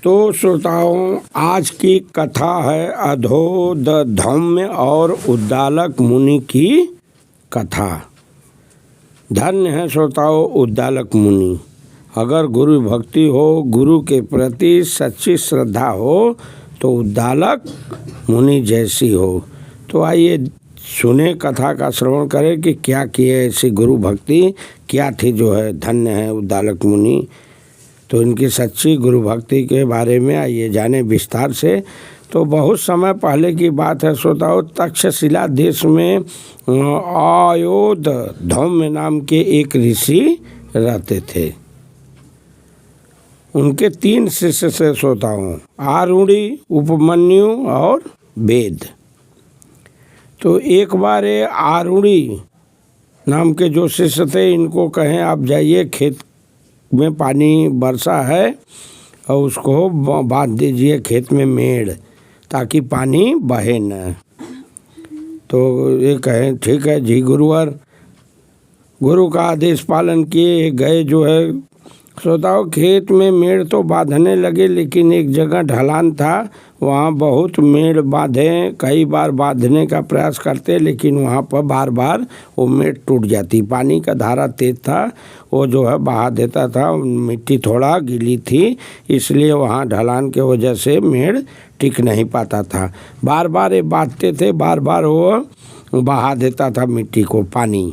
तो श्रोताओं, आज की कथा है अधोधम्य और उद्दालक मुनि की कथा। धन्य है श्रोताओं उद्दालक मुनि। अगर गुरु भक्ति हो, गुरु के प्रति सच्ची श्रद्धा हो तो उद्दालक मुनि जैसी हो। तो आइए सुने, कथा का श्रवण करें कि क्या किए ऐसी गुरु भक्ति क्या थी जो है धन्य है उद्दालक मुनि। तो इनकी सच्ची गुरु भक्ति के बारे में आइए जाने विस्तार से। तो बहुत समय पहले की बात है श्रोताओं, तक्षशिला देश में अयोधम्य नाम के एक ऋषि रहते थे। उनके 3 शिष्य से श्रोताओं, आरुणि, उपमन्यु और वेद। तो एक बार ये आरुणि नाम के जो शिष्य थे, इनको कहें आप जाइए खेत में पानी बरसा है और उसको बांध दीजिए खेत में मेड़, ताकि पानी बहे न। तो ये कहें ठीक है जी गुरुवर। गुरु का आदेश पालन किए गए जो है श्रोताओं, खेत में मेड़ तो बांधने लगे, लेकिन एक जगह ढलान था, वहाँ बहुत मेड़ बांधे। कई बार बांधने का प्रयास करते, लेकिन वहाँ पर बार बार वो मेड़ टूट जाती। पानी का धारा तेज था, वो जो है बहा देता था। मिट्टी थोड़ा गीली थी, इसलिए वहाँ ढलान के वजह से मेड़ टिक नहीं पाता था। बार बार ये बांधते थे, बार बार वो बहा देता था मिट्टी को पानी।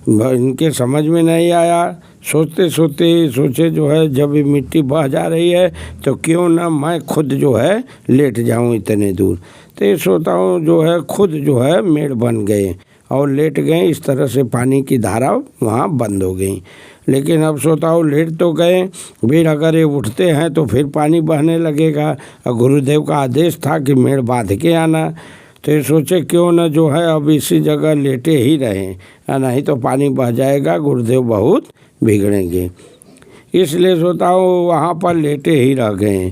इनके समझ में नहीं आया। सोचते सोचे जो है, जब ये मिट्टी बह जा रही है तो क्यों ना मैं खुद जो है लेट जाऊं इतने दूर। तो ये श्रोताओं जो है खुद जो है मेड़ बन गए और लेट गए। इस तरह से पानी की धारा वहाँ बंद हो गई। लेकिन अब श्रोताओं लेट तो गए, फिर अगर ये उठते हैं तो फिर पानी बहने लगेगा। और गुरुदेव का आदेश था कि मेड़ बांध के आना। तो ये सोचे क्यों न जो है अब इसी जगह लेटे ही रहें, नहीं तो पानी बह जाएगा, गुरुदेव बहुत बिगड़ेंगे। इसलिए श्रोताओं वहाँ पर लेटे ही रह गए।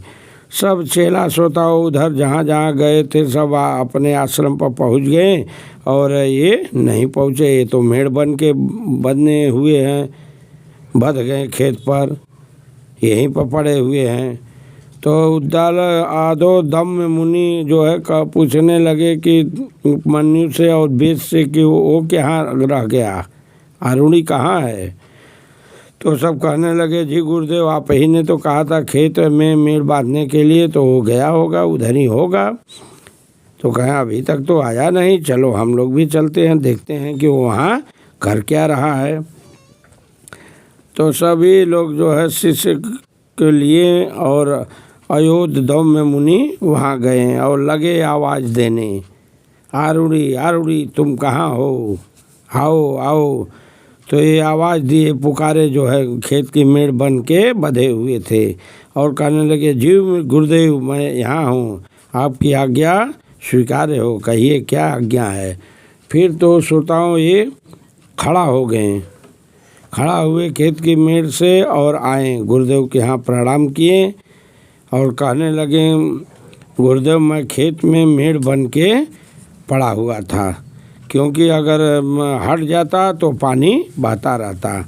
सब चेला श्रोताओं उधर जहाँ जहाँ गए थे सब अपने आश्रम पर पहुँच गए, और ये नहीं पहुँचे। ये तो मेड़ बन के बने हुए हैं, बंध गए खेत पर, यहीं पर पड़े हुए हैं। तो अधोधम्य मुनि जो है पूछने लगे कि उपमन्यु से और वेद से कि वो कहाँ रह गया, आरुणि कहाँ है। तो सब कहने लगे जी गुरुदेव, आप ही ने तो कहा था खेत में मेड़ बांधने के लिए, तो वो गया होगा, उधर ही होगा। तो कहें अभी तक तो आया नहीं, चलो हम लोग भी चलते हैं, देखते हैं कि वो वहाँ कर क्या रहा है। तो सभी लोग जो है शिष्य के लिए और अयोधम्य मुनि वहाँ गए और लगे आवाज़ देने, आरुणि आरुणि तुम कहाँ हो, आओ आओ। तो ये आवाज़ दिए, पुकारे जो है खेत की मेड़ बन के बंधे हुए थे और कहने लगे जी गुरुदेव मैं यहाँ हूँ, आपकी आज्ञा स्वीकार्य हो, कहिए क्या आज्ञा है। फिर तो श्रोताओं ये खड़ा हो गए, खड़ा हुए खेत की मेड़ से और आए गुरुदेव के यहाँ प्रणाम किए और कहने लगे गुरुदेव मैं खेत में मेड़ बन के पड़ा हुआ था, क्योंकि अगर हट जाता तो पानी बहता रहता,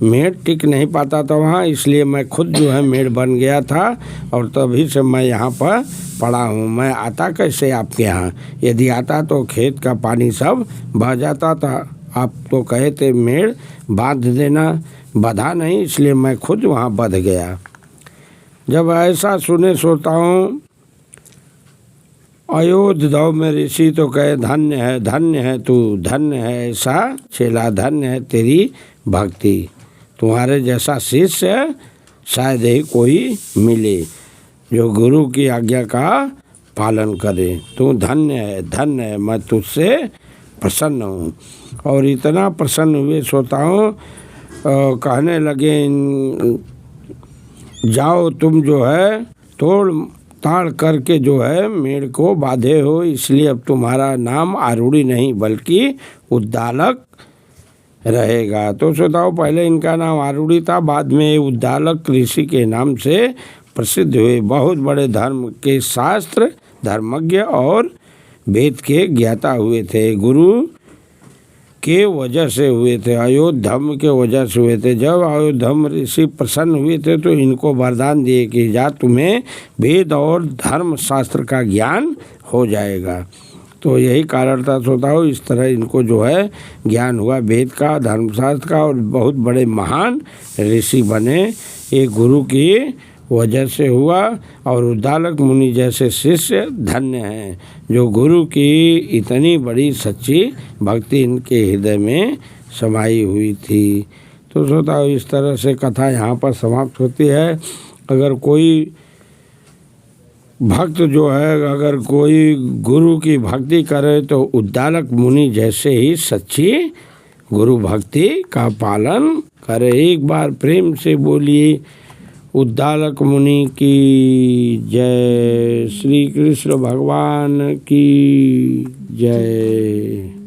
मेड़ टिक नहीं पाता था वहाँ, इसलिए मैं खुद जो है मेड़ बन गया था और तभी से मैं यहाँ पर पड़ा हूँ। मैं आता कैसे आपके यहाँ, यदि आता तो खेत का पानी सब बह जाता था। आप तो कहे थे मेड़ बांध देना, बंधा नहीं, इसलिए मैं खुद वहाँ बंध गया। जब ऐसा सुने श्रोताओं अयोधम्य ऋषि तो कहे धन्य है तू, धन्य है ऐसा चेला, धन्य है तेरी भक्ति, तुम्हारे जैसा शिष्य शायद ही कोई मिले जो गुरु की आज्ञा का पालन करे। तू धन्य है, मैं तुझसे प्रसन्न हूँ। और इतना प्रसन्न हुए श्रोताओं, कहने लगे जाओ तुम जो है तोड़ ताड़ करके जो है मेड़ को बांधे हो, इसलिए अब तुम्हारा नाम आरुणि नहीं बल्कि उद्दालक रहेगा। तो श्रोताओं पहले इनका नाम आरुणि था, बाद में उद्दालक ऋषि के नाम से प्रसिद्ध हुए। बहुत बड़े धर्म के शास्त्र धर्मज्ञ और वेद के ज्ञाता हुए थे। गुरु के वजह से हुए थे, अयोध्यम के वजह से हुए थे। जब अयोध्यम ऋषि प्रसन्न हुए थे तो इनको वरदान दिए कि जा तुम्हें वेद और धर्म शास्त्र का ज्ञान हो जाएगा। तो यही कारण था श्रोताओं, इस तरह इनको जो है ज्ञान हुआ वेद का, धर्मशास्त्र का, और बहुत बड़े महान ऋषि बने। ये गुरु की वजह से हुआ। और उद्दालक मुनि जैसे शिष्य धन्य हैं जो गुरु की इतनी बड़ी सच्ची भक्ति इनके हृदय में समाई हुई थी। तो श्रोताओं, इस तरह से कथा यहाँ पर समाप्त होती है। अगर कोई भक्त जो है, अगर कोई गुरु की भक्ति करे तो उद्दालक मुनि जैसे ही सच्ची गुरु भक्ति का पालन करे। एक बार प्रेम से बोलिए उद्दालक मुनि की जय, श्री कृष्ण भगवान की जय।